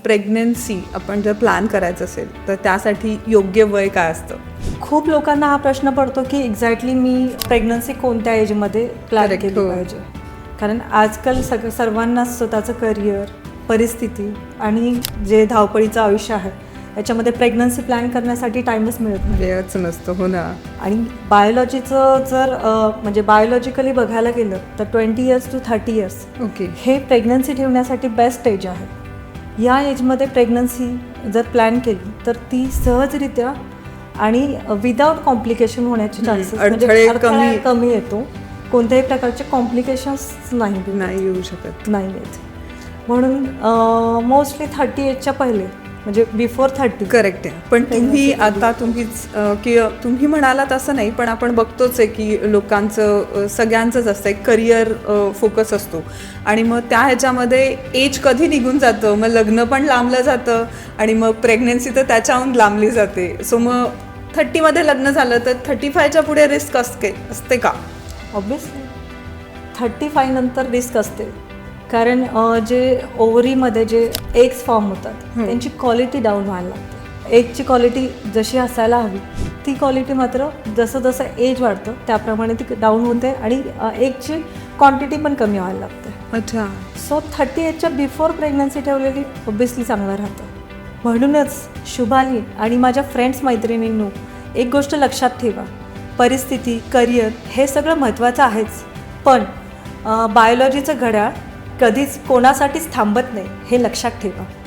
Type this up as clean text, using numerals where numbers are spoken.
Pregnancy आपण जर plan करायचं असेल तर त्यासाठी योग्य वय काय असतं? खूप लोकांना हा प्रश्न पडतो की एक्झॅक्टली मी प्रेग्नन्सी कोणत्या एजमध्ये प्लॅन Correct, केली हो. पाहिजे. कारण आजकाल सर्वांनाच स्वतःचं करिअर, परिस्थिती आणि जे धावपळीचं आयुष्य आहे याच्यामध्ये प्रेग्नन्सी प्लॅन करण्यासाठी टाईमच मिळत नाही. वेळच नसतो. हो ना. आणि बायोलॉजीचं जर म्हणजे बायोलॉजिकली बघायला गेलं तर 20 इयर्स टू 30 इयर्स ओके. हे प्रेग्नन्सी ठेवण्यासाठी बेस्ट एज आहे. या एजमध्ये प्रेग्नन्सी जर प्लॅन केली तर ती सहजरित्या आणि विदाउट कॉम्प्लिकेशन होण्याचे चान्सेस अडथळे कमी येतो. कोणत्याही प्रकारचे कॉम्प्लिकेशन्स नाही येऊ शकत. नाही येत. म्हणून मोस्टली 30 एजच्या पहिले म्हणजे बिफोर 30. करेक्ट आहे. पण तुम्ही आता तुम्ही म्हणालात असं नाही, पण आपण बघतोच आहे की लोकांचं सगळ्यांचंच असतं एक करिअर फोकस असतो आणि मग त्या ह्याच्यामध्ये एज कधी निघून जातं, मग लग्न पण लांबलं जातं आणि मग प्रेग्नन्सी तर त्याच्याहून लांबली जाते. सो मग 30मध्ये लग्न झालं तर 35च्या पुढे रिस्क असते का? ऑब्वियसली 35 नंतर रिस्क असते. कारण जे ओव्हरीमध्ये जे एग्स फॉर्म होतात त्यांची क्वालिटी डाऊन व्हायला लागते. एगची क्वालिटी जशी असायला हवी ती क्वालिटी मात्र जसं जसं एज वाढतं त्याप्रमाणे ती डाऊन होते आणि एगची क्वांटिटी पण कमी व्हायला लागते. अच्छा. सो 30 एजच्या बिफोर प्रेग्नन्सी ठेवलेली ऑब्वियसली चांगलं राहतं. म्हणूनच शुभाली आणि माझ्या फ्रेंड्स मैत्रिणींनो एक गोष्ट लक्षात ठेवा, परिस्थिती, करिअर हे सगळं महत्त्वाचं आहेच, पण बायोलॉजीचं घड्याळ कधीच कोणासाठीच थांबत नाही हे लक्षात ठेवा.